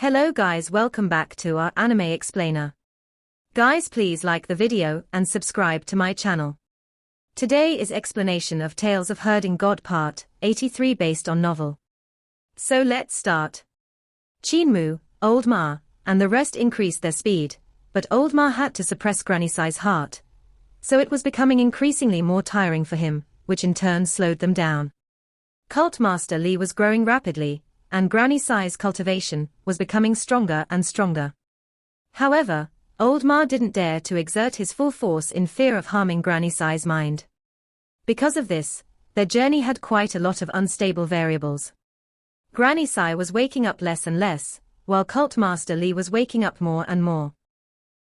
Hello guys, welcome back to our anime explainer. Guys, please like the video and subscribe to my channel. Today is explanation of Tales of Herding God Part 83 based on novel. So let's start. Qin Mu, Old Ma, and the rest increased their speed, but Old Ma had to suppress Granny Sai's heart. So it was becoming increasingly more tiring for him, which in turn slowed them down. Cult Master Li was growing rapidly, and Granny Sai's cultivation was becoming stronger and stronger. However, Old Ma didn't dare to exert his full force in fear of harming Granny Sai's mind. Because of this, their journey had quite a lot of unstable variables. Granny Sai was waking up less and less, while Cult Master Li was waking up more and more.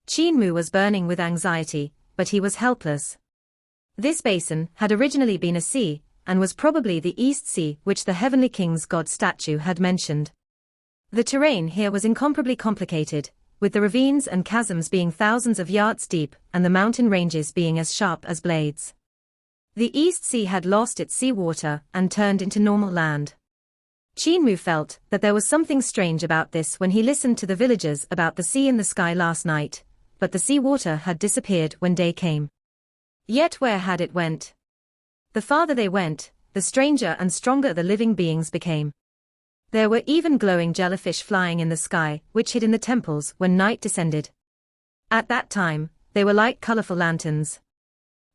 Qin Mu was burning with anxiety, but he was helpless. This basin had originally been a sea, and was probably the East Sea which the Heavenly King's god statue had mentioned. The terrain here was incomparably complicated, with the ravines and chasms being thousands of yards deep and the mountain ranges being as sharp as blades. The East Sea had lost its sea water and turned into normal land. Qin Mu felt that there was something strange about this when he listened to the villagers about the sea in the sky last night, but the sea water had disappeared when day came. Yet where had it went? The farther they went, the stranger and stronger the living beings became. There were even glowing jellyfish flying in the sky, which hid in the temples when night descended. At that time, they were like colorful lanterns.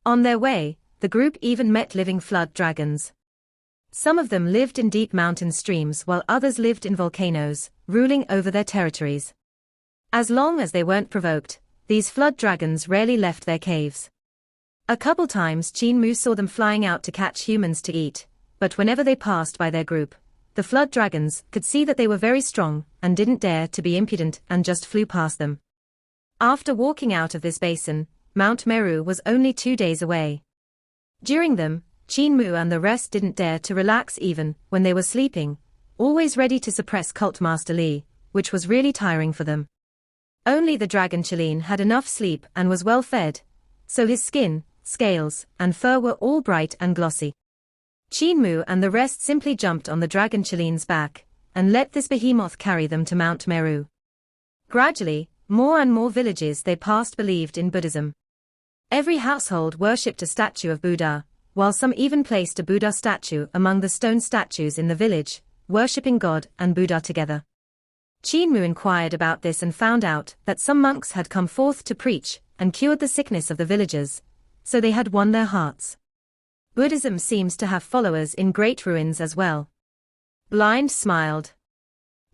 On their way, the group even met living flood dragons. Some of them lived in deep mountain streams while others lived in volcanoes, ruling over their territories. As long as they weren't provoked, these flood dragons rarely left their caves. A couple times Qin Mu saw them flying out to catch humans to eat, but whenever they passed by their group, the flood dragons could see that they were very strong and didn't dare to be impudent and just flew past them. After walking out of this basin, Mount Meu was only 2 days away. During them, Qin Mu and the rest didn't dare to relax even when they were sleeping, always ready to suppress Cult Master Li, which was really tiring for them. Only the dragon Qilin had enough sleep and was well fed, so his skin, scales, and fur were all bright and glossy. Qin Mu and the rest simply jumped on the dragon Qilin's back, and let this behemoth carry them to Mount Meu. Gradually, more and more villages they passed believed in Buddhism. Every household worshipped a statue of Buddha, while some even placed a Buddha statue among the stone statues in the village, worshipping God and Buddha together. Qin Mu inquired about this and found out that some monks had come forth to preach and cured the sickness of the villagers, so they had won their hearts. Buddhism seems to have followers in Great Ruins as well. Blind smiled.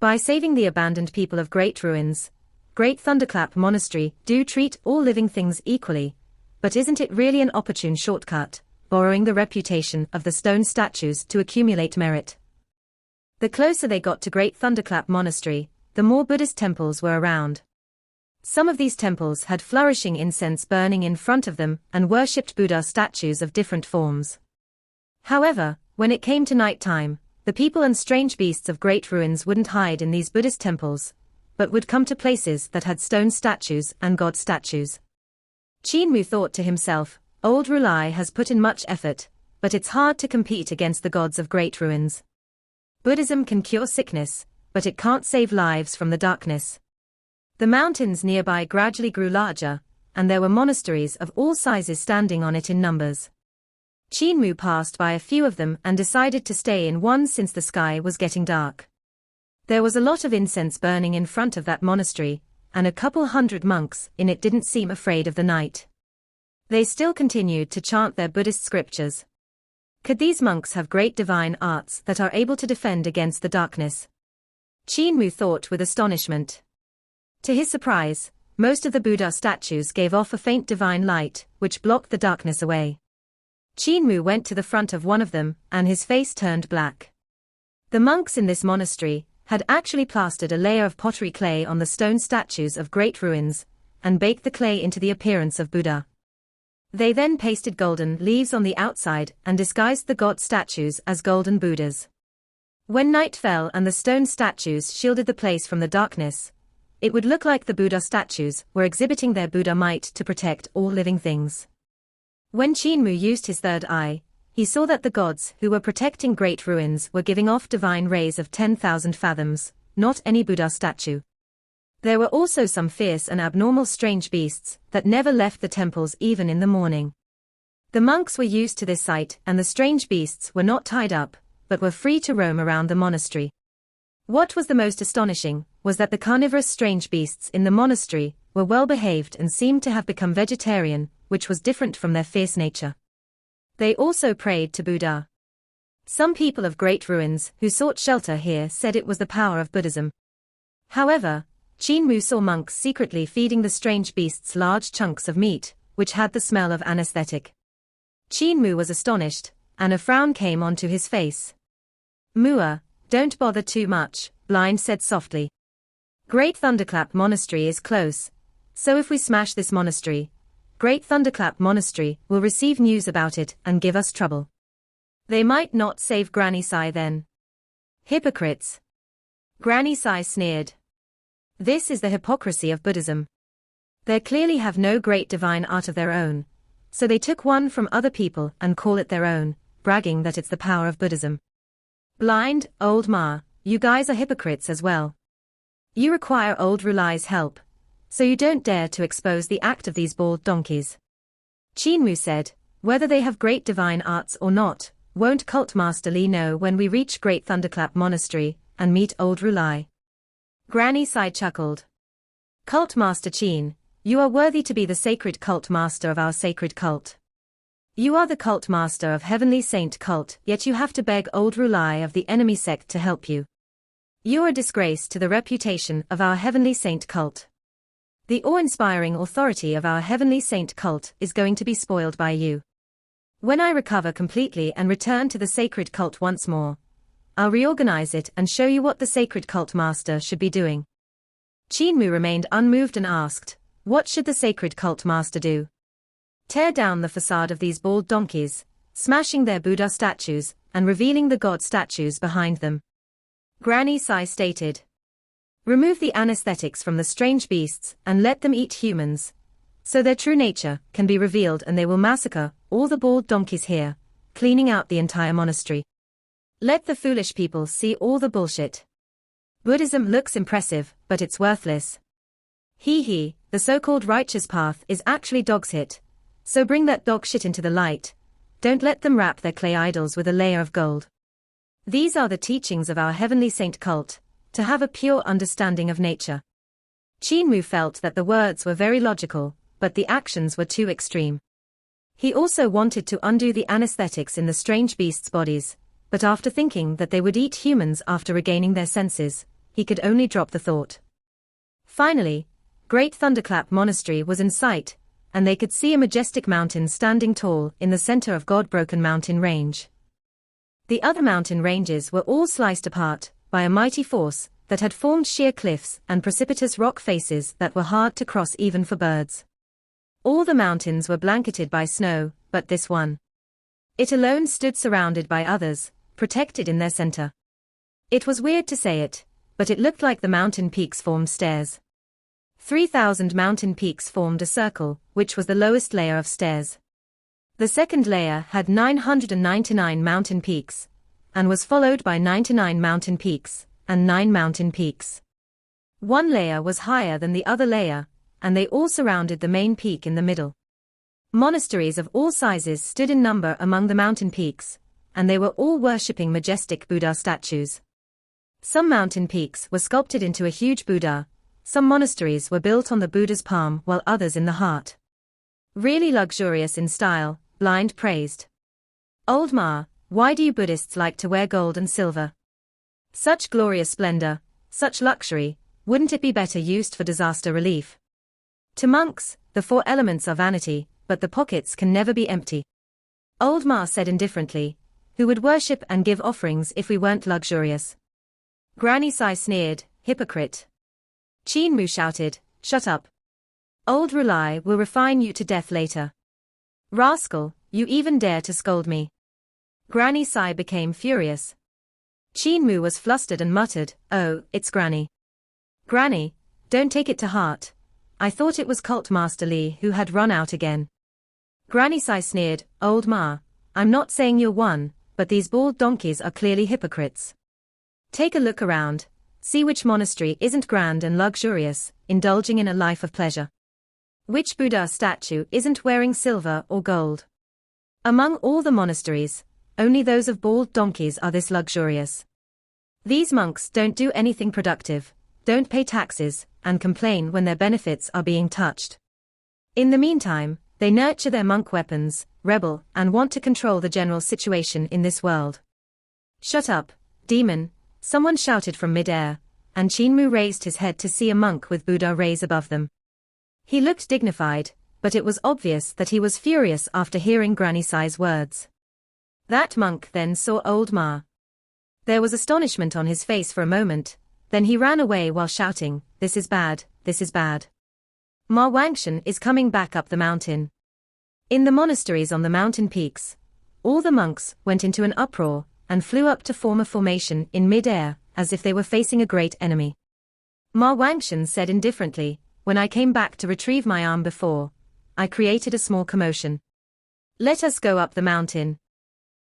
By saving the abandoned people of Great Ruins, Great Thunderclap Monastery do treat all living things equally, but isn't it really an opportune shortcut, borrowing the reputation of the stone statues to accumulate merit? The closer they got to Great Thunderclap Monastery, the more Buddhist temples were around. Some of these temples had flourishing incense burning in front of them and worshipped Buddha statues of different forms. However, when it came to night time, the people and strange beasts of Great Ruins wouldn't hide in these Buddhist temples, but would come to places that had stone statues and god statues. Qin Mu thought to himself, Old Rulai has put in much effort, but it's hard to compete against the gods of Great Ruins. Buddhism can cure sickness, but it can't save lives from the darkness. The mountains nearby gradually grew larger, and there were monasteries of all sizes standing on it in numbers. Qin Mu passed by a few of them and decided to stay in one since the sky was getting dark. There was a lot of incense burning in front of that monastery, and a couple hundred monks in it didn't seem afraid of the night. They still continued to chant their Buddhist scriptures. Could these monks have great divine arts that are able to defend against the darkness? Qin Mu thought with astonishment. To his surprise, most of the Buddha statues gave off a faint divine light, which blocked the darkness away. Qin Mu went to the front of one of them, and his face turned black. The monks in this monastery had actually plastered a layer of pottery clay on the stone statues of Great Ruins, and baked the clay into the appearance of Buddha. They then pasted golden leaves on the outside and disguised the god statues as golden Buddhas. When night fell and the stone statues shielded the place from the darkness, it would look like the Buddha statues were exhibiting their Buddha might to protect all living things. When Qin Mu used his third eye, he saw that the gods who were protecting Great Ruins were giving off divine rays of 10,000 fathoms, not any Buddha statue. There were also some fierce and abnormal strange beasts that never left the temples even in the morning. The monks were used to this sight, and the strange beasts were not tied up, but were free to roam around the monastery. What was the most astonishing was that the carnivorous strange beasts in the monastery were well behaved and seemed to have become vegetarian, which was different from their fierce nature. They also prayed to Buddha. Some people of great ruins who sought shelter here said it was the power of Buddhism. However, Qin Mu saw monks secretly feeding the strange beasts large chunks of meat, which had the smell of anesthetic. Qin Mu was astonished, and a frown came onto his face. "Mua, don't bother too much," Blind said softly. "Great Thunderclap Monastery is close, so if we smash this monastery, Great Thunderclap Monastery will receive news about it and give us trouble. They might not save Granny Sai then." "Hypocrites!" Granny Sai sneered. "This is the hypocrisy of Buddhism. They clearly have no great divine art of their own, so they took one from other people and call it their own, bragging that it's the power of Buddhism. Blind, Old Ma, you guys are hypocrites as well. You require Old Rulai's help, so you don't dare to expose the act of these bald donkeys." Qin Mu said, "Whether they have great divine arts or not, won't Cult Master Li know when we reach Great Thunderclap Monastery and meet Old Rulai?" Granny Sai chuckled. "Cult Master Qin, you are worthy to be the sacred cult master of our sacred cult. You are the cult master of Heavenly Saint Cult, yet you have to beg Old Rulai of the enemy sect to help you. You are a disgrace to the reputation of our Heavenly Saint Cult. The awe-inspiring authority of our Heavenly Saint Cult is going to be spoiled by you. When I recover completely and return to the sacred cult once more, I'll reorganize it and show you what the sacred cult master should be doing." Qin Mu remained unmoved and asked, "What should the sacred cult master do?" "Tear down the facade of these bald donkeys, smashing their Buddha statues, and revealing the god statues behind them," Granny Sai stated. "Remove the anesthetics from the strange beasts and let them eat humans, so their true nature can be revealed, and they will massacre all the bald donkeys here, cleaning out the entire monastery. Let the foolish people see all the bullshit. Buddhism looks impressive, but it's worthless. Hee, the so-called righteous path is actually dog's shit, so bring that dog shit into the light. Don't let them wrap their clay idols with a layer of gold. These are the teachings of our Heavenly Saint Cult, to have a pure understanding of nature." Qin Mu felt that the words were very logical, but the actions were too extreme. He also wanted to undo the anesthetics in the strange beasts' bodies, but after thinking that they would eat humans after regaining their senses, he could only drop the thought. Finally, Great Thunderclap Monastery was in sight, and they could see a majestic mountain standing tall in the center of God-broken mountain range. The other mountain ranges were all sliced apart by a mighty force that had formed sheer cliffs and precipitous rock faces that were hard to cross even for birds. All the mountains were blanketed by snow, but this one. It alone stood surrounded by others, protected in their center. It was weird to say it, but it looked like the mountain peaks formed stairs. 3,000 mountain peaks formed a circle, which was the lowest layer of stairs. The second layer had 999 mountain peaks, and was followed by 99 mountain peaks, and 9 mountain peaks. One layer was higher than the other layer, and they all surrounded the main peak in the middle. Monasteries of all sizes stood in number among the mountain peaks, and they were all worshipping majestic Buddha statues. Some mountain peaks were sculpted into a huge Buddha, some monasteries were built on the Buddha's palm while others in the heart. Really luxurious in style, Blind praised. "Old Ma, why do you Buddhists like to wear gold and silver? Such glorious splendor, such luxury, wouldn't it be better used for disaster relief? To monks, the 4 elements are vanity, but the pockets can never be empty." Old Ma said indifferently, "Who would worship and give offerings if we weren't luxurious?" Granny Sai sneered, "Hypocrite." Qin Mu shouted, "Shut up. Old Rulai will refine you to death later. Rascal, you even dare to scold me." Granny Sai became furious. Qin Mu was flustered and muttered, "Oh, it's Granny. Granny, don't take it to heart. I thought it was Cult Master Li who had run out again." Granny Sai sneered, "Old Ma, I'm not saying you're one, but these bald donkeys are clearly hypocrites. Take a look around, See which monastery isn't grand and luxurious, indulging in a life of pleasure. Which Buddha statue isn't wearing silver or gold. Among all the monasteries, only those of bald donkeys are this luxurious. These monks don't do anything productive, don't pay taxes, and complain when their benefits are being touched. In the meantime, they nurture their monk weapons, rebel, and want to control the general situation in this world. Shut up, demon, someone shouted from mid-air, and Qin Mu raised his head to see a monk with Buddha rays above them. He looked dignified, but it was obvious that he was furious after hearing Granny Sai's words. That monk then saw old Ma. There was astonishment on his face for a moment, then he ran away while shouting, "This is bad, this is bad. Ma Wangshan is coming back up the mountain." In the monasteries on the mountain peaks, all the monks went into an uproar and flew up to form a formation in mid-air, as if they were facing a great enemy. Ma Wangshan said indifferently, "When I came back to retrieve my arm before, I created a small commotion. Let us go up the mountain."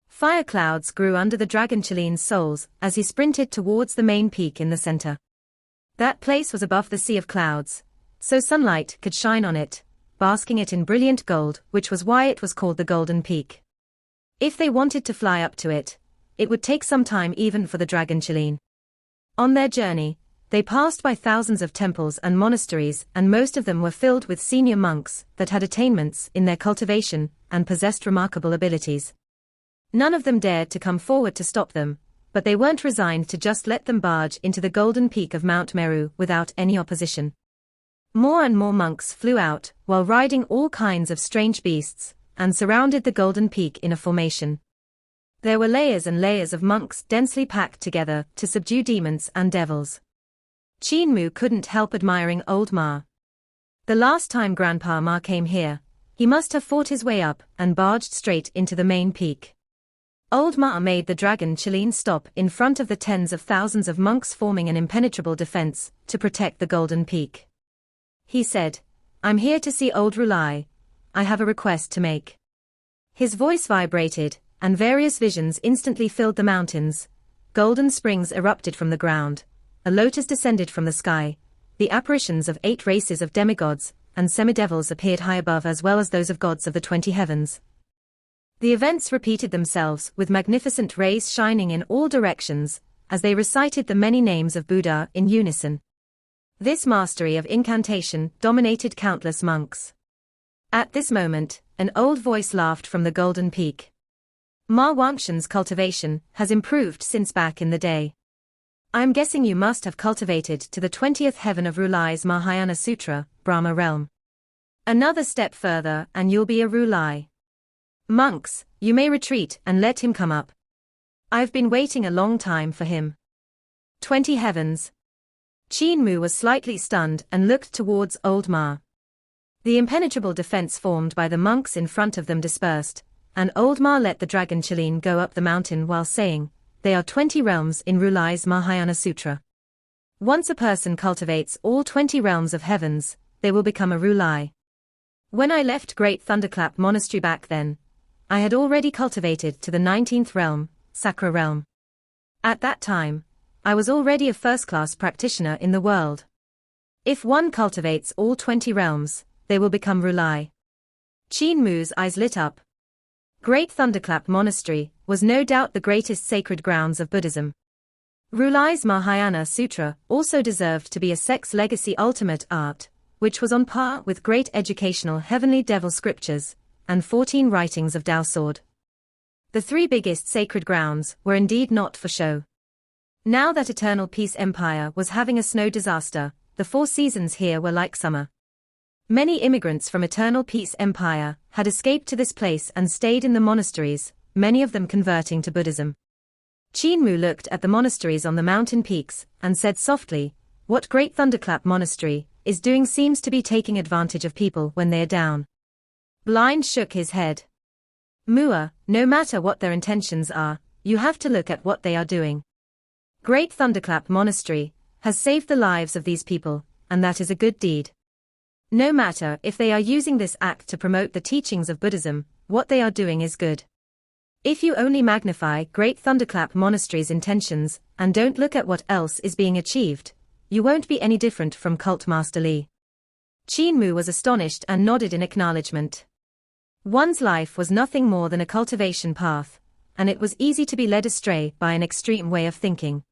Fire clouds grew under the dragon Chilean's soles as he sprinted towards the main peak in the center. That place was above the sea of clouds, so sunlight could shine on it, basking it in brilliant gold, which was why it was called the Golden Peak. If they wanted to fly up to it, it would take some time even for the dragon Chilean. On their journey, they passed by thousands of temples and monasteries, and most of them were filled with senior monks that had attainments in their cultivation and possessed remarkable abilities. None of them dared to come forward to stop them, but they weren't resigned to just let them barge into the golden peak of Mount Meu without any opposition. More and more monks flew out, while riding all kinds of strange beasts, and surrounded the golden peak in a formation. There were layers and layers of monks densely packed together to subdue demons and devils. Qin Mu couldn't help admiring old Ma. The last time Grandpa Ma came here, he must have fought his way up and barged straight into the main peak. Old Ma made the dragon Chilean stop in front of the tens of thousands of monks forming an impenetrable defense to protect the golden peak. He said, "I'm here to see old Rulai. I have a request to make." His voice vibrated, and various visions instantly filled the mountains. Golden springs erupted from the ground, a lotus descended from the sky, the apparitions of 8 races of demigods and semidevils appeared high above, as well as those of gods of the 20 heavens. The events repeated themselves with magnificent rays shining in all directions, as they recited the many names of Buddha in unison. This mastery of incantation dominated countless monks. At this moment, an old voice laughed from the golden peak. Ma Wangshan's cultivation has improved since back in the day. I'm guessing you must have cultivated to the 20th heaven of Rulai's Mahayana Sutra, Brahma realm. Another step further and you'll be a Rulai. Monks, you may retreat and let him come up. I've been waiting a long time for him. 20 heavens. Qin Mu was slightly stunned and looked towards old Ma. The impenetrable defense formed by the monks in front of them dispersed, and old Ma let the dragon Chilean go up the mountain while saying, "They are 20 realms in Rulai's Mahayana Sutra. Once a person cultivates all 20 realms of heavens, they will become a Rulai. When I left Great Thunderclap Monastery back then, I had already cultivated to the 19th realm, Sakra realm. At that time, I was already a first-class practitioner in the world. If one cultivates all 20 realms, they will become Rulai." Qin Mu's eyes lit up. Great Thunderclap Monastery was no doubt the greatest sacred grounds of Buddhism. Rulai's Mahayana Sutra also deserved to be a sex legacy ultimate art, which was on par with great educational heavenly devil scriptures, and 14 writings of Tao sword. The 3 biggest sacred grounds were indeed not for show. Now that Eternal Peace Empire was having a snow disaster, the 4 seasons here were like summer. Many immigrants from Eternal Peace Empire had escaped to this place and stayed in the monasteries, many of them converting to Buddhism. Qin Mu looked at the monasteries on the mountain peaks and said softly, "What Great Thunderclap Monastery is doing seems to be taking advantage of people when they are down." Blind shook his head. "Mua, no matter what their intentions are, you have to look at what they are doing. Great Thunderclap Monastery has saved the lives of these people, and that is a good deed. No matter if they are using this act to promote the teachings of Buddhism, what they are doing is good. If you only magnify Great Thunderclap Monastery's intentions and don't look at what else is being achieved, you won't be any different from Cult Master Li. Qin Mu was astonished and nodded in acknowledgement. One's life was nothing more than a cultivation path, and it was easy to be led astray by an extreme way of thinking.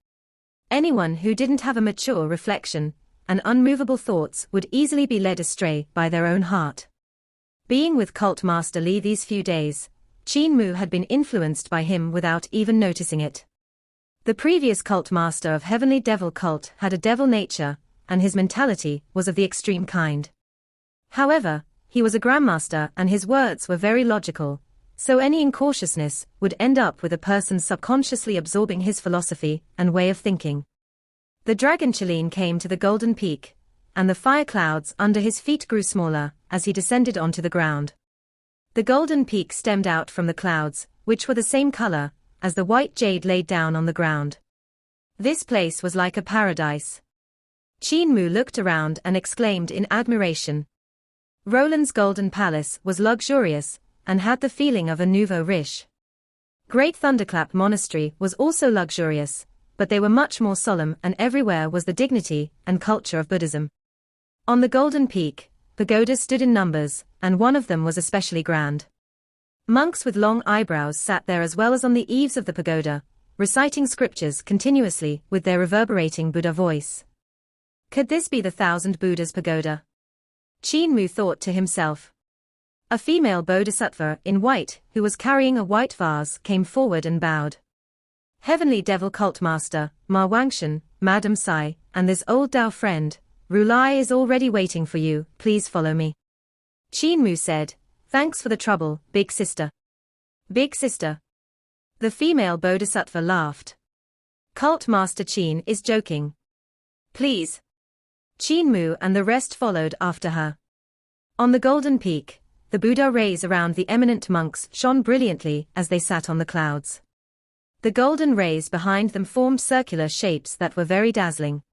Anyone who didn't have a mature reflection and unmovable thoughts would easily be led astray by their own heart. Being with Cult Master Li these few days, Qin Mu had been influenced by him without even noticing it. The previous cult master of Heavenly Devil Cult had a devil nature, and his mentality was of the extreme kind. However, he was a grandmaster and his words were very logical, so any incautiousness would end up with a person subconsciously absorbing his philosophy and way of thinking. The dragon Qilin came to the golden peak, and the fire clouds under his feet grew smaller as he descended onto the ground. The golden peak stemmed out from the clouds, which were the same color as the white jade laid down on the ground. This place was like a paradise. Qin Mu looked around and exclaimed in admiration. Roland's golden palace was luxurious and had the feeling of a nouveau riche. Great Thunderclap Monastery was also luxurious, but they were much more solemn, and everywhere was the dignity and culture of Buddhism. On the golden peak, pagodas stood in numbers, and one of them was especially grand. Monks with long eyebrows sat there as well as on the eaves of the pagoda, reciting scriptures continuously with their reverberating Buddha voice. Could this be the 1,000 Buddhas pagoda? Qin Mu thought to himself. A female bodhisattva in white, who was carrying a white vase, came forward and bowed. Heavenly Devil Cult Master, Ma Wangshan, Madam Sai, and this old Dao friend, Rulai is already waiting for you, please follow me. Qin Mu said, thanks for the trouble, big sister. Big sister. The female bodhisattva laughed. Cult Master Qin is joking. Please. Qin Mu and the rest followed after her. On the golden peak, the Buddha rays around the eminent monks shone brilliantly as they sat on the clouds. The golden rays behind them formed circular shapes that were very dazzling.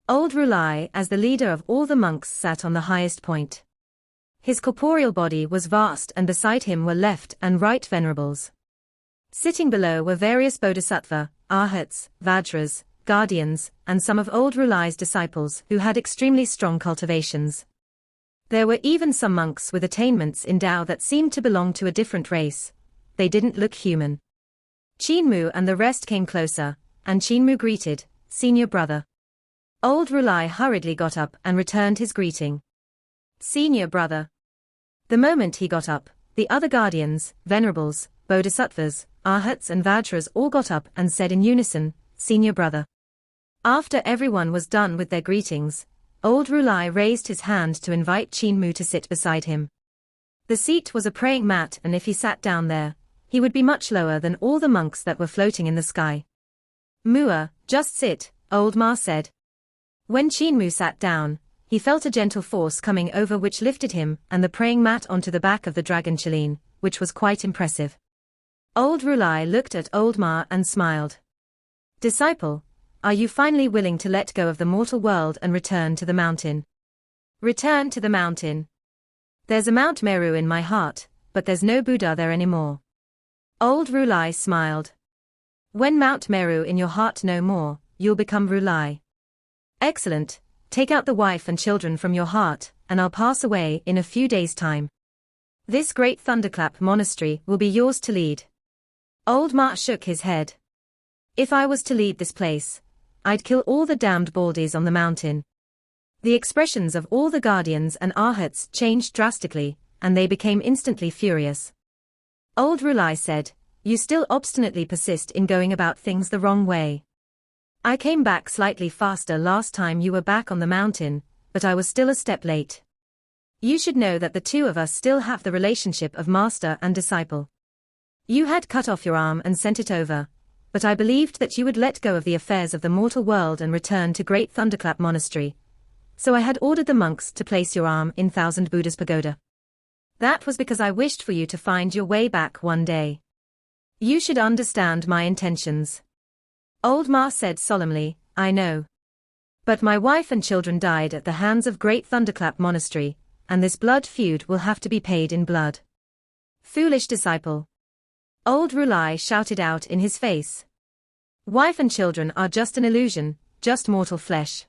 Old Rulai, as the leader of all the monks, sat on the highest point. His corporeal body was vast, and beside him were left and right venerables. Sitting below were various bodhisattva, arhats, vajras, guardians, and some of old Rulai's disciples who had extremely strong cultivations. There were even some monks with attainments in Tao that seemed to belong to a different race. They didn't look human. Qin Mu and the rest came closer, and Qin Mu greeted, Senior brother. Old Rulai hurriedly got up and returned his greeting. Senior brother. The moment he got up, the other guardians, venerables, bodhisattvas, arhats and vajras all got up and said in unison, Senior brother. After everyone was done with their greetings, old Rulai raised his hand to invite Qin Mu to sit beside him. The seat was a praying mat, and if he sat down there, he would be much lower than all the monks that were floating in the sky. Mua, just sit, old Ma said. When Qin Mu sat down, he felt a gentle force coming over which lifted him and the praying mat onto the back of the dragon Qilin, which was quite impressive. Old Rulai looked at old Ma and smiled. Disciple, are you finally willing to let go of the mortal world and return to the mountain? Return to the mountain. There's a Mount Meu in my heart, but there's no Buddha there anymore. Old Rulai smiled. When Mount Meu in your heart no more, you'll become Rulai. Excellent, take out the wife and children from your heart, and I'll pass away in a few days' time. This great Thunderclap Monastery will be yours to lead. Old Ma shook his head. If I was to lead this place, I'd kill all the damned baldies on the mountain. The expressions of all the guardians and arhats changed drastically, and they became instantly furious. Old Rulai said, you still obstinately persist in going about things the wrong way. I came back slightly faster last time you were back on the mountain, but I was still a step late. You should know that the two of us still have the relationship of master and disciple. You had cut off your arm and sent it over, but I believed that you would let go of the affairs of the mortal world and return to Great Thunderclap Monastery. So I had ordered the monks to place your arm in 1,000 Buddha's pagoda. That was because I wished for you to find your way back one day. You should understand my intentions. Old Ma said solemnly, I know. But my wife and children died at the hands of Great Thunderclap Monastery, and this blood feud will have to be paid in blood. Foolish disciple. Old Rulai shouted out in his face. Wife and children are just an illusion, just mortal flesh.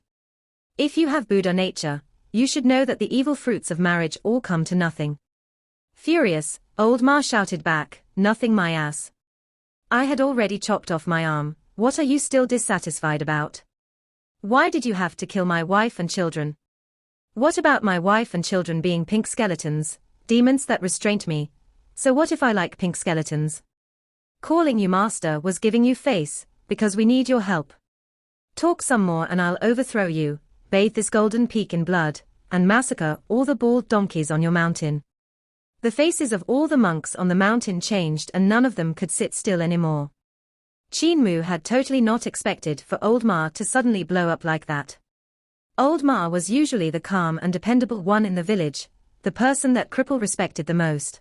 If you have Buddha nature, you should know that the evil fruits of marriage all come to nothing. Furious, Old Ma shouted back, nothing my ass. I had already chopped off my arm, what are you still dissatisfied about? Why did you have to kill my wife and children? What about my wife and children being pink skeletons, demons that restrained me? So what if I like pink skeletons? Calling you master was giving you face, because we need your help. Talk some more and I'll overthrow you, bathe this golden peak in blood, and massacre all the bald donkeys on your mountain. The faces of all the monks on the mountain changed and none of them could sit still anymore. Qin Mu had totally not expected for Old Ma to suddenly blow up like that. Old Ma was usually the calm and dependable one in the village, the person that Cripple respected the most.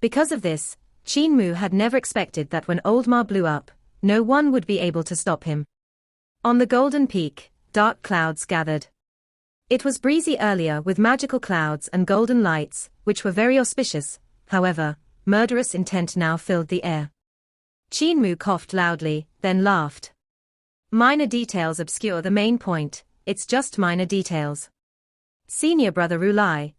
Because of this, Qin Mu had never expected that when Old Ma blew up, no one would be able to stop him. On the golden peak, dark clouds gathered. It was breezy earlier with magical clouds and golden lights, which were very auspicious, however, murderous intent now filled the air. Qin Mu coughed loudly, then laughed. Minor details obscure the main point, it's just minor details. Senior brother Rulai,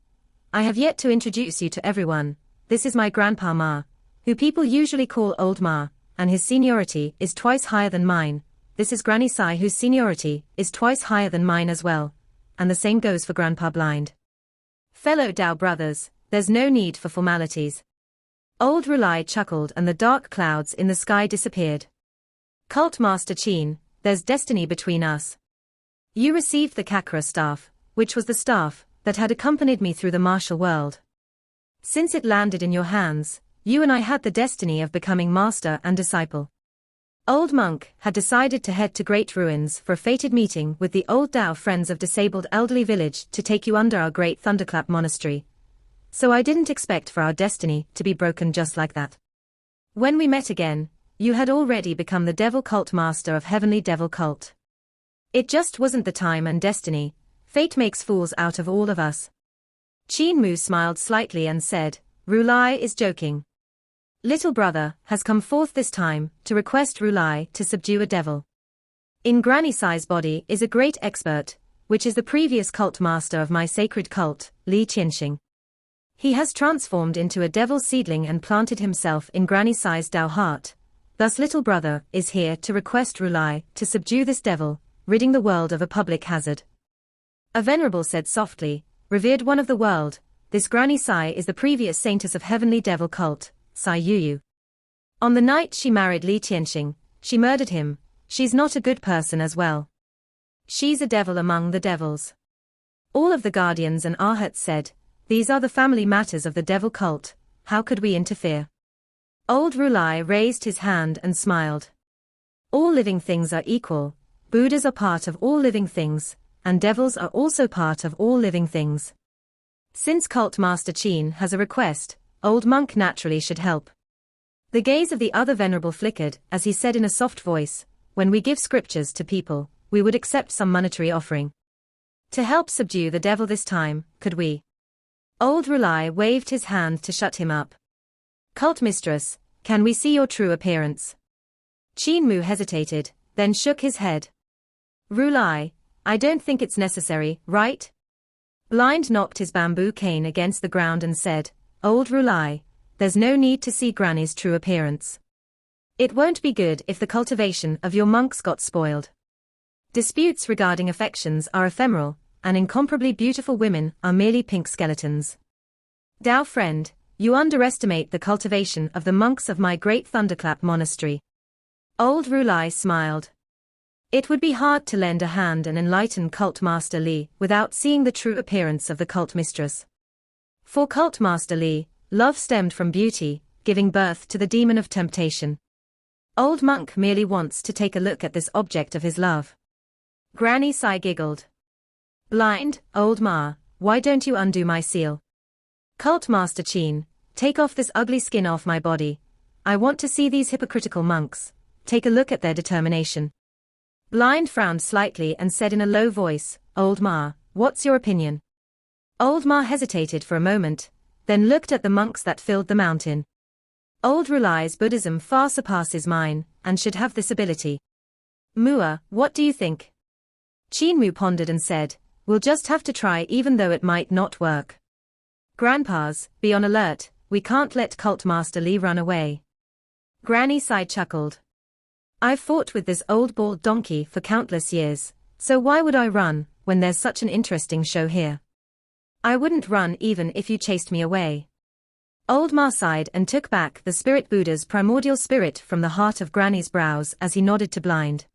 I have yet to introduce you to everyone, this is my grandpa Ma, who people usually call Old Ma, and his seniority is twice higher than mine, this is Granny Sai whose seniority is twice higher than mine as well, and the same goes for Grandpa Blind. Fellow Dao brothers, there's no need for formalities. Old Rulai chuckled and the dark clouds in the sky disappeared. Cult Master Qin, there's destiny between us. You received the Kakra staff, which was the staff that had accompanied me through the martial world. Since it landed in your hands, you and I had the destiny of becoming master and disciple. Old Monk had decided to head to Great Ruins for a fated meeting with the old Dao Friends of Disabled Elderly Village to take you under our great Thunderclap Monastery. So I didn't expect for our destiny to be broken just like that. When we met again, you had already become the Devil Cult Master of Heavenly Devil Cult. It just wasn't the time and destiny, fate makes fools out of all of us. Qin Mu smiled slightly and said, Rulai is joking. Little brother has come forth this time to request Rulai to subdue a devil. In Granny Sai's body is a great expert, which is the previous cult master of my sacred cult, Li Qianxing. He has transformed into a devil seedling and planted himself in Granny Sai's Dao heart. Thus little brother is here to request Rulai to subdue this devil, ridding the world of a public hazard. A venerable said softly, revered one of the world, this Granny Sai is the previous saintess of Heavenly Devil Cult, Sai Yuyu. On the night she married Li Qianxing, she murdered him, she's not a good person as well. She's a devil among the devils. All of the guardians and arhats said, these are the family matters of the devil cult, how could we interfere? Old Rulai raised his hand and smiled. All living things are equal, Buddhas are part of all living things, and devils are also part of all living things. Since Cult Master Qin has a request, Old Monk naturally should help. The gaze of the other venerable flickered as he said in a soft voice, when we give scriptures to people, we would accept some monetary offering. To help subdue the devil this time, could we? Old Rulai waved his hand to shut him up. Cult Mistress, can we see your true appearance? Qin Mu hesitated, then shook his head. Rulai, I don't think it's necessary, right? Blind knocked his bamboo cane against the ground and said, Old Rulai, there's no need to see Granny's true appearance. It won't be good if the cultivation of your monks got spoiled. Disputes regarding affections are ephemeral, and incomparably beautiful women are merely pink skeletons. Dao friend, you underestimate the cultivation of the monks of my great Thunderclap Monastery. Old Rulai smiled. It would be hard to lend a hand and enlighten Cult Master Li without seeing the true appearance of the cult mistress. For Cult Master Li, love stemmed from beauty, giving birth to the demon of temptation. Old Monk merely wants to take a look at this object of his love. Granny Sai giggled. Blind, Old Ma, why don't you undo my seal? Cult Master Qin, take off this ugly skin off my body. I want to see these hypocritical monks. Take a look at their determination. Blind frowned slightly and said in a low voice, Old Ma, what's your opinion? Old Ma hesitated for a moment, then looked at the monks that filled the mountain. Old Rulai's Buddhism far surpasses mine, and should have this ability. Mua, what do you think? Qin Mu pondered and said, we'll just have to try even though it might not work. Grandpas, be on alert, we can't let Cult Master Li run away. Granny Sai chuckled. I've fought with this old bald donkey for countless years, so why would I run, when there's such an interesting show here? I wouldn't run even if you chased me away. Old Ma sighed and took back the Spirit Buddha's primordial spirit from the heart of Granny's brows as he nodded to Blind.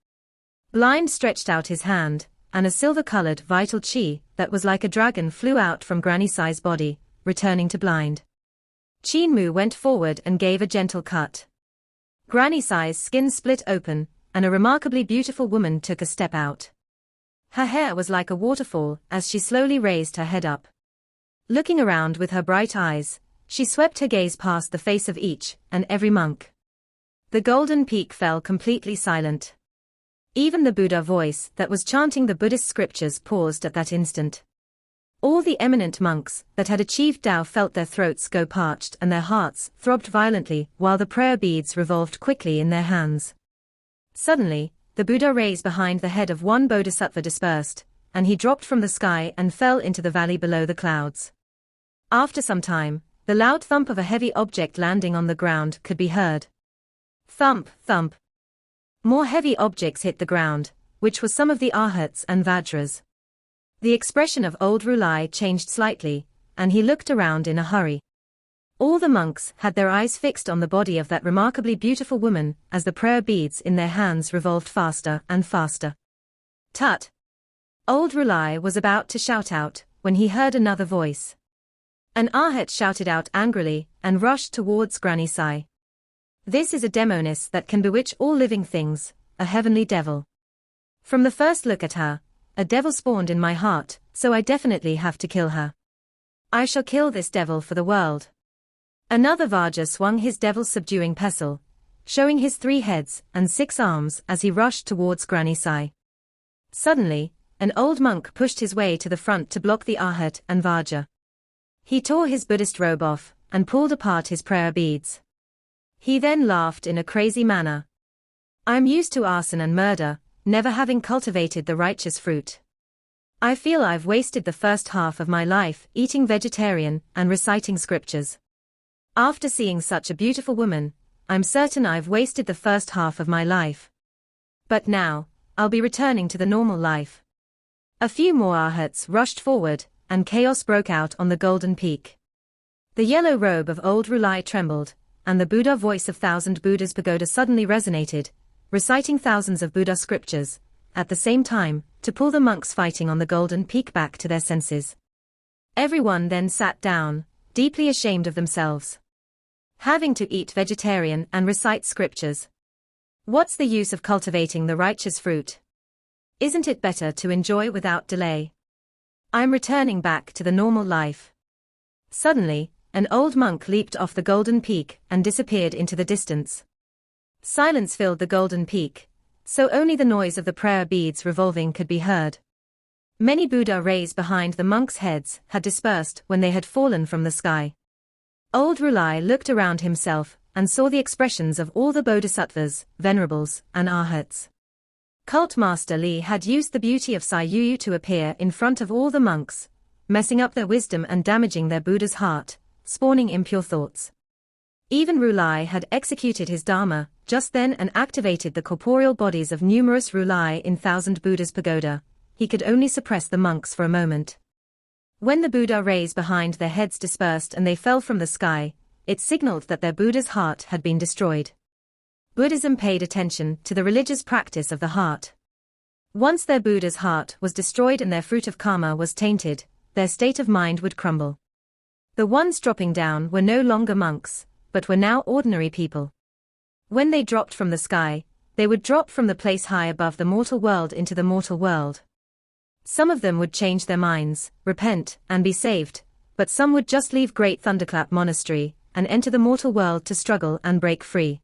Blind stretched out his hand, and a silver-colored vital chi that was like a dragon flew out from Granny Sai's body, returning to Blind. Qin Mu went forward and gave a gentle cut. Granny Sai's skin split open, and a remarkably beautiful woman took a step out. Her hair was like a waterfall as she slowly raised her head up. Looking around with her bright eyes, she swept her gaze past the face of each and every monk. The golden peak fell completely silent. Even the Buddha voice that was chanting the Buddhist scriptures paused at that instant. All the eminent monks that had achieved Tao felt their throats go parched and their hearts throbbed violently while the prayer beads revolved quickly in their hands. Suddenly, the Buddha rays behind the head of one bodhisattva dispersed, and he dropped from the sky and fell into the valley below the clouds. After some time, the loud thump of a heavy object landing on the ground could be heard. Thump, thump. More heavy objects hit the ground, which was some of the arhats and vajras. The expression of old Rulai changed slightly, and he looked around in a hurry. All the monks had their eyes fixed on the body of that remarkably beautiful woman as the prayer beads in their hands revolved faster and faster. Tut! Old Rulai was about to shout out, when he heard another voice. An arhat shouted out angrily and rushed towards Granny Sai. This is a demoness that can bewitch all living things, a heavenly devil. From the first look at her, a devil spawned in my heart, so I definitely have to kill her. I shall kill this devil for the world. Another Vajra swung his devil subduing pestle, showing his 3 heads and 6 arms as he rushed towards Granny Sai. Suddenly, an old monk pushed his way to the front to block the arhat and Vajra. He tore his Buddhist robe off and pulled apart his prayer beads. He then laughed in a crazy manner. I'm used to arson and murder, never having cultivated the righteous fruit. I feel I've wasted the first half of my life eating vegetarian and reciting scriptures. After seeing such a beautiful woman, I'm certain I've wasted the first half of my life. But now, I'll be returning to the normal life. A few more arhats rushed forward, and chaos broke out on the golden peak. The yellow robe of old Rulai trembled, and the Buddha voice of Thousand Buddhas Pagoda suddenly resonated, reciting thousands of Buddha scriptures, at the same time, to pull the monks fighting on the golden peak back to their senses. Everyone then sat down, deeply ashamed of themselves. Having to eat vegetarian and recite scriptures. What's the use of cultivating the righteous fruit? Isn't it better to enjoy without delay? I'm returning back to the normal life. Suddenly, an old monk leaped off the golden peak and disappeared into the distance. Silence filled the golden peak, so only the noise of the prayer beads revolving could be heard. Many Buddha rays behind the monks' heads had dispersed when they had fallen from the sky. Old Rulai looked around himself and saw the expressions of all the bodhisattvas, venerables, and arhats. Cult Master Li had used the beauty of Sai Yuyu to appear in front of all the monks, messing up their wisdom and damaging their Buddha's heart, spawning impure thoughts. Even Rulai had executed his dharma just then and activated the corporeal bodies of numerous Rulai in Thousand Buddhas Pagoda. He could only suppress the monks for a moment. When the Buddha rays behind their heads dispersed and they fell from the sky, it signaled that their Buddha's heart had been destroyed. Buddhism paid attention to the religious practice of the heart. Once their Buddha's heart was destroyed and their fruit of karma was tainted, their state of mind would crumble. The ones dropping down were no longer monks, but were now ordinary people. When they dropped from the sky, they would drop from the place high above the mortal world into the mortal world. Some of them would change their minds, repent, and be saved, but some would just leave Great Thunderclap Monastery and enter the mortal world to struggle and break free.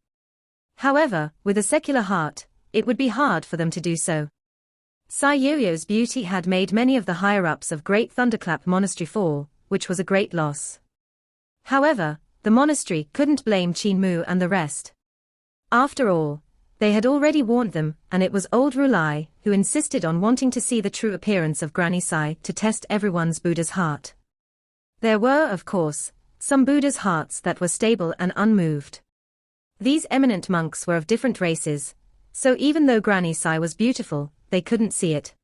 However, with a secular heart, it would be hard for them to do so. Sai Yoyo's beauty had made many of the higher-ups of Great Thunderclap Monastery fall, which was a great loss. However, the monastery couldn't blame Qin Mu and the rest. After all, they had already warned them, and it was old Rulai who insisted on wanting to see the true appearance of Granny Sai to test everyone's Buddha's heart. There were, of course, some Buddha's hearts that were stable and unmoved. These eminent monks were of different races, so even though Granny Sai was beautiful, they couldn't see it.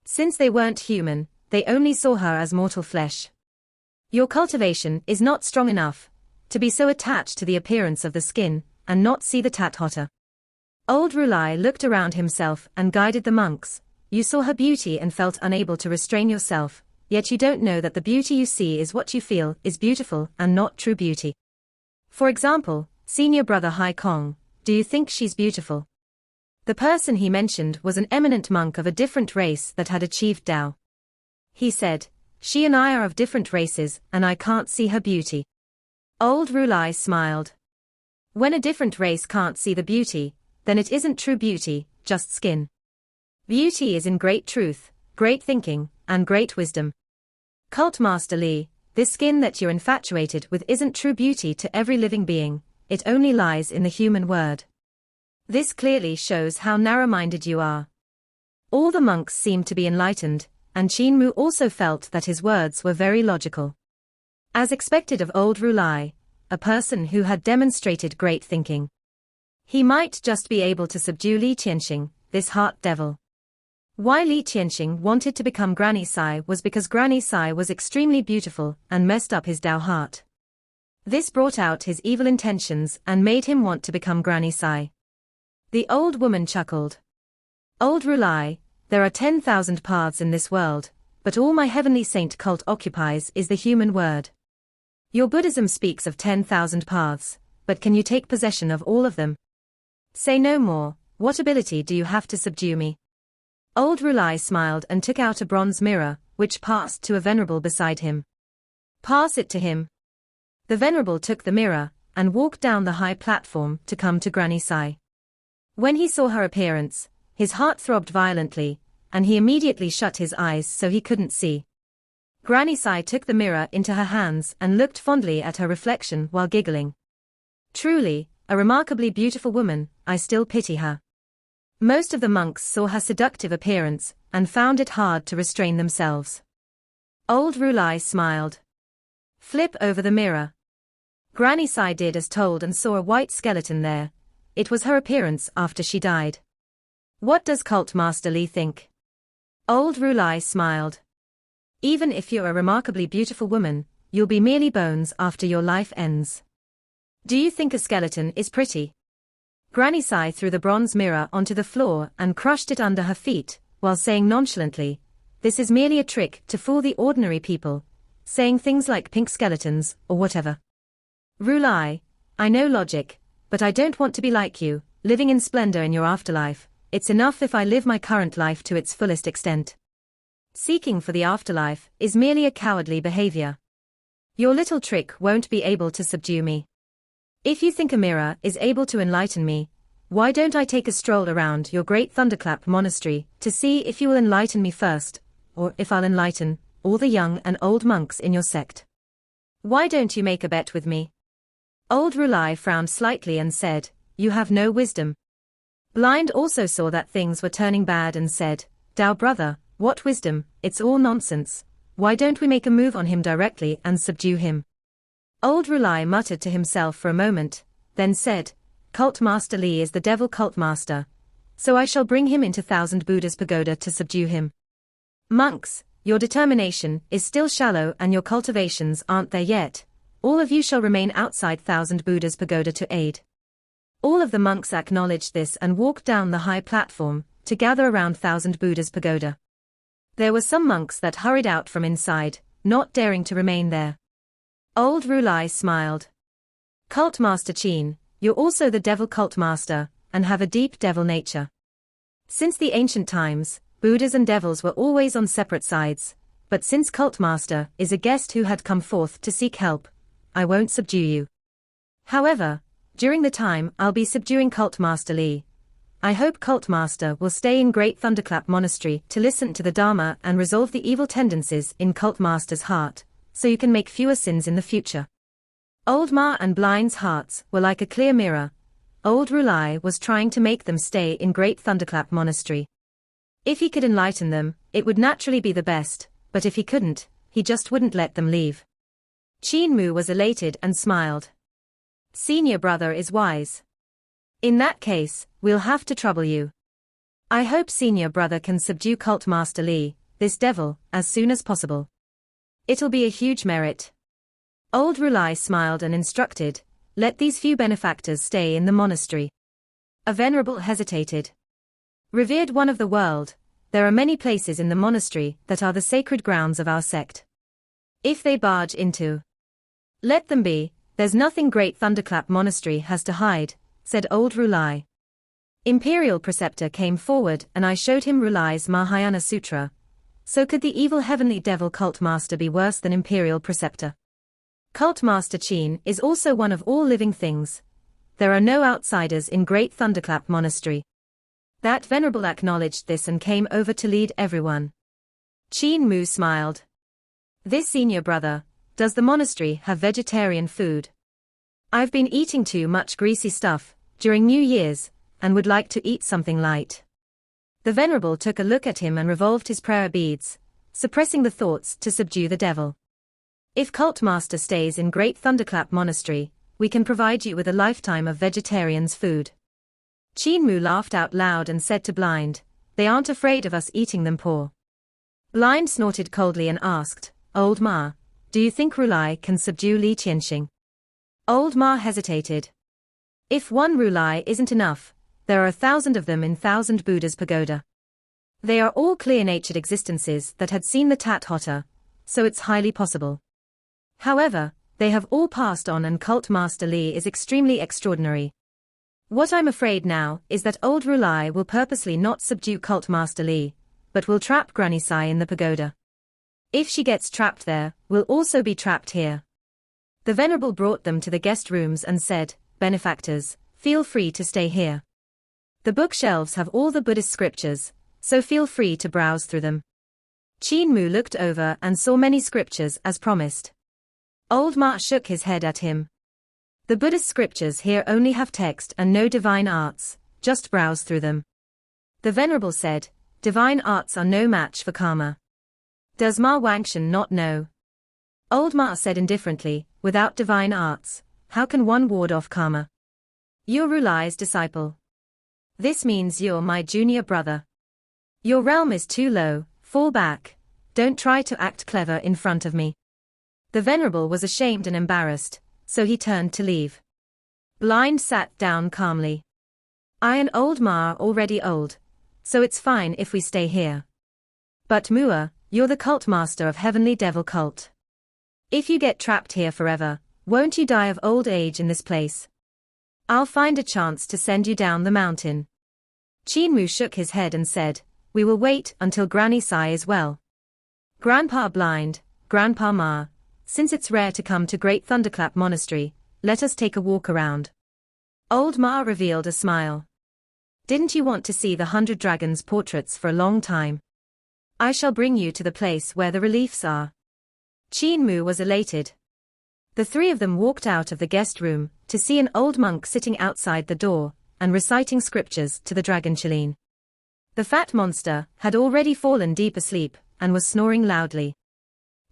Since they weren't human, they only saw her as mortal flesh. Your cultivation is not strong enough to be so attached to the appearance of the skin and not see the tathota. Old Rulai looked around himself and guided the monks. You saw her beauty and felt unable to restrain yourself, yet you don't know that the beauty you see is what you feel is beautiful and not true beauty. For example, senior brother Hai Kong, do you think she's beautiful? The person he mentioned was an eminent monk of a different race that had achieved Tao. He said, she and I are of different races and I can't see her beauty. Old Rulai smiled. When a different race can't see the beauty, then it isn't true beauty, just skin. Beauty is in great truth, great thinking, and great wisdom. Cult Master Li, this skin that you're infatuated with isn't true beauty to every living being, it only lies in the human word. This clearly shows how narrow-minded you are. All the monks seemed to be enlightened, and Qin Mu also felt that his words were very logical. As expected of old Rulai, a person who had demonstrated great thinking. He might just be able to subdue Li Qianxing, this heart devil. Why Li Qianxing wanted to become Granny Sai was because Granny Sai was extremely beautiful and messed up his Tao heart. This brought out his evil intentions and made him want to become Granny Sai. The old woman chuckled. Old Rulai, there are 10,000 paths in this world, but all my heavenly saint cult occupies is the human word. Your Buddhism speaks of 10,000 paths, but can you take possession of all of them? Say no more, what ability do you have to subdue me? Old Rulai smiled and took out a bronze mirror, which passed to a venerable beside him. Pass it to him. The venerable took the mirror, and walked down the high platform to come to Granny Sai. When he saw her appearance, his heart throbbed violently, and he immediately shut his eyes so he couldn't see. Granny Sai took the mirror into her hands and looked fondly at her reflection while giggling. Truly, a remarkably beautiful woman, I still pity her. Most of the monks saw her seductive appearance, and found it hard to restrain themselves. Old Rulai smiled. Flip over the mirror. Granny Sai did as told and saw a white skeleton there. It was her appearance after she died. What does Cult Master Li think? Old Rulai smiled. Even if you're a remarkably beautiful woman, you'll be merely bones after your life ends. Do you think a skeleton is pretty? Granny Sai threw the bronze mirror onto the floor and crushed it under her feet, while saying nonchalantly, this is merely a trick to fool the ordinary people, saying things like pink skeletons, or whatever. Rulai, I know logic, but I don't want to be like you, living in splendor in your afterlife. It's enough if I live my current life to its fullest extent. Seeking for the afterlife is merely a cowardly behavior. Your little trick won't be able to subdue me. If you think a mirror is able to enlighten me, why don't I take a stroll around your great thunderclap monastery to see if you will enlighten me first, or if I'll enlighten all the young and old monks in your sect? Why don't you make a bet with me? Old Rulai frowned slightly and said, you have no wisdom. Blind also saw that things were turning bad and said, Tao brother, what wisdom, it's all nonsense. Why don't we make a move on him directly and subdue him? Old Rulai muttered to himself for a moment, then said, Cult Master Li is the devil cult master, so I shall bring him into 1,000 Buddha's pagoda to subdue him. Monks, your determination is still shallow and your cultivations aren't there yet. All of you shall remain outside 1,000 Buddha's pagoda to aid. All of the monks acknowledged this and walked down the high platform to gather around 1,000 Buddha's pagoda. There were some monks that hurried out from inside, not daring to remain there. Old Rulai smiled. Cult Master Qin, you're also the devil cult master, and have a deep devil nature. Since the ancient times, Buddhas and devils were always on separate sides, but since Cult Master is a guest who had come forth to seek help, I won't subdue you. However, during the time I'll be subduing Cult Master Li, I hope Cult Master will stay in Great Thunderclap Monastery to listen to the Dharma and resolve the evil tendencies in Cult Master's heart, so you can make fewer sins in the future. Old Ma and Blind's hearts were like a clear mirror. Old Rulai was trying to make them stay in Great Thunderclap Monastery. If he could enlighten them, it would naturally be the best, but if he couldn't, he just wouldn't let them leave. Qin Mu was elated and smiled. Senior brother is wise. In that case, we'll have to trouble you. I hope senior brother can subdue Cult Master Li, this devil, as soon as possible. It'll be a huge merit. Old Rulai smiled and instructed, let these few benefactors stay in the monastery. A venerable hesitated. Revered one of the world, there are many places in the monastery that are the sacred grounds of our sect. If they barge into, let them be, there's nothing Great Thunderclap Monastery has to hide, said old Rulai. Imperial Preceptor came forward and I showed him Rulai's Mahayana Sutra. So could the evil heavenly devil Cult Master be worse than Imperial Preceptor? Cult Master Qin is also one of all living things. There are no outsiders in Great Thunderclap Monastery. That venerable acknowledged this and came over to lead everyone. Qin Mu smiled. This senior brother, does the monastery have vegetarian food? I've been eating too much greasy stuff during New Year's, and would like to eat something light. The venerable took a look at him and revolved his prayer beads, suppressing the thoughts to subdue the devil. If Cult Master stays in Great Thunderclap Monastery, we can provide you with a lifetime of vegetarians' food. Qin Mu laughed out loud and said to Blind, they aren't afraid of us eating them poor. Blind snorted coldly and asked, Old Ma, do you think Rulai can subdue Li Qianxing? Old Ma hesitated. If one Rulai isn't enough, there are 1,000 of them in 1,000 Buddha's pagoda. They are all clear-natured existences that had seen the Tat Hotter, so it's highly possible. However, they have all passed on and Cult Master Li is extremely extraordinary. What I'm afraid now is that old Rulai will purposely not subdue Cult Master Li, but will trap Granny Sai in the pagoda. If she gets trapped there, we'll also be trapped here. The Venerable brought them to the guest rooms and said, benefactors, feel free to stay here. The bookshelves have all the Buddhist scriptures, so feel free to browse through them. Qin Mu looked over and saw many scriptures as promised. Old Ma shook his head at him. The Buddhist scriptures here only have text and no divine arts, just browse through them. The Venerable said, divine arts are no match for karma. Does Ma Wangshan not know? Old Ma said indifferently, without divine arts, how can one ward off karma? You're Rulai's disciple. This means you're my junior brother. Your realm is too low, fall back, don't try to act clever in front of me. The Venerable was ashamed and embarrassed, so he turned to leave. Blind sat down calmly. I and old Ma are already old, so it's fine if we stay here. But Mua, you're the cult master of Heavenly Devil Cult. If you get trapped here forever, won't you die of old age in this place? I'll find a chance to send you down the mountain. Qin Mu shook his head and said, we will wait until Granny Sai is well. Grandpa Blind, Grandpa Ma, since it's rare to come to Great Thunderclap Monastery, let us take a walk around. Old Ma revealed a smile. Didn't you want to see the 100 dragons' portraits for a long time? I shall bring you to the place where the reliefs are. Qin Mu was elated. The three of them walked out of the guest room to see an old monk sitting outside the door and reciting scriptures to the dragon Chileen. The fat monster had already fallen deep asleep and was snoring loudly.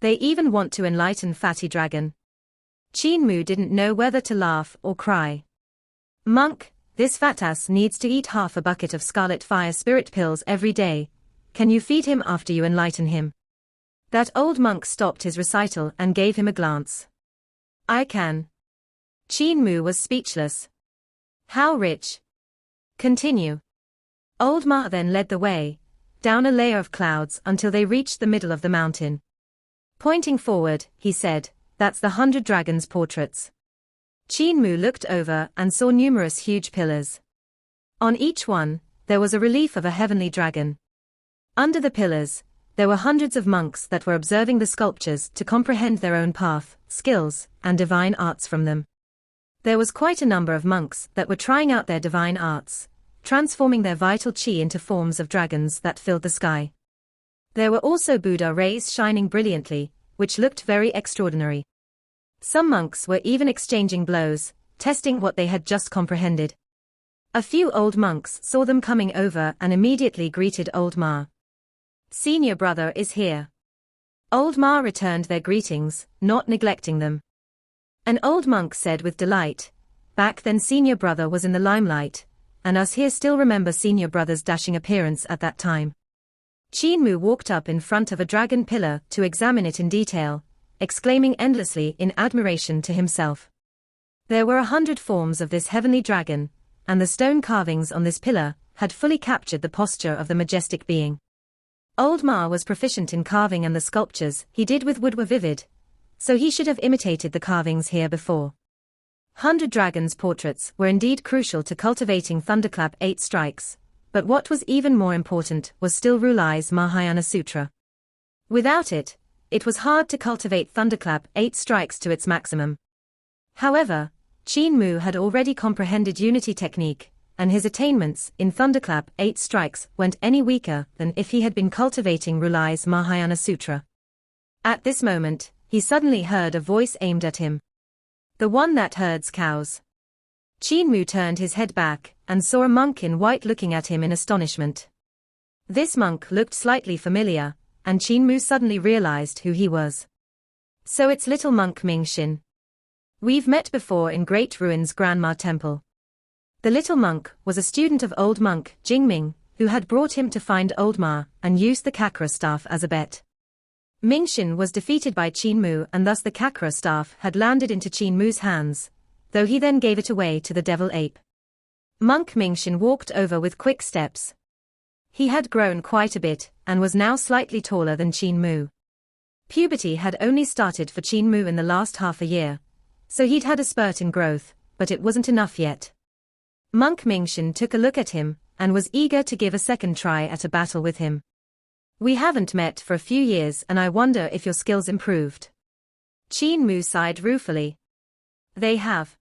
They even want to enlighten Fatty Dragon. Qin Mu didn't know whether to laugh or cry. Monk, this fat ass needs to eat half a bucket of scarlet fire spirit pills every day. Can you feed him after you enlighten him? That old monk stopped his recital and gave him a glance. I can. Qin Mu was speechless. How rich? Continue. Old Ma then led the way, down a layer of clouds until they reached the middle of the mountain. Pointing forward, he said, that's the 100 dragons' portraits. Qin Mu looked over and saw numerous huge pillars. On each one, there was a relief of a heavenly dragon. Under the pillars, there were hundreds of monks that were observing the sculptures to comprehend their own path, skills, and divine arts from them. There was quite a number of monks that were trying out their divine arts, transforming their vital qi into forms of dragons that filled the sky. There were also Buddha rays shining brilliantly, which looked very extraordinary. Some monks were even exchanging blows, testing what they had just comprehended. A few old monks saw them coming over and immediately greeted Old Ma. "Senior brother is here." Old Ma returned their greetings, not neglecting them. An old monk said with delight, "Back then senior brother was in the limelight, and us here still remember senior brother's dashing appearance at that time." Qin Mu walked up in front of a dragon pillar to examine it in detail, exclaiming endlessly in admiration to himself. There were 100 forms of this heavenly dragon, and the stone carvings on this pillar had fully captured the posture of the majestic being. Old Ma was proficient in carving, and the sculptures he did with wood were vivid, so he should have imitated the carvings here before. 100 dragons' portraits were indeed crucial to cultivating Thunderclap 8 strikes, but what was even more important was still Rulai's Mahayana Sutra. Without it, it was hard to cultivate Thunderclap 8 strikes to its maximum. However, Qin Mu had already comprehended unity technique, and his attainments in Thunderclap 8 strikes weren't any weaker than if he had been cultivating Rulai's Mahayana Sutra. At this moment, he suddenly heard a voice aimed at him. "The one that herds cows." Qin Mu turned his head back and saw a monk in white looking at him in astonishment. This monk looked slightly familiar, and Qin Mu suddenly realized who he was. "So it's little monk Mingxin. We've met before in Great Ruin's Grandma Temple." The little monk was a student of old monk Jingming, who had brought him to find Old Ma and used the Kakra staff as a bet. Mingxin was defeated by Qin Mu, and thus the Kakra staff had landed into Qin Mu's hands, though he then gave it away to the devil ape. Monk Mingxin walked over with quick steps. He had grown quite a bit, and was now slightly taller than Qin Mu. Puberty had only started for Qin Mu in the last half a year, so he'd had a spurt in growth, but it wasn't enough yet. Monk Mingxin took a look at him, and was eager to give a second try at a battle with him. "We haven't met for a few years, and I wonder if your skills improved." Qin Mu sighed ruefully. "They have.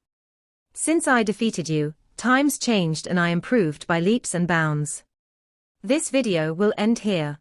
Since I defeated you, times changed and I improved by leaps and bounds." This video will end here.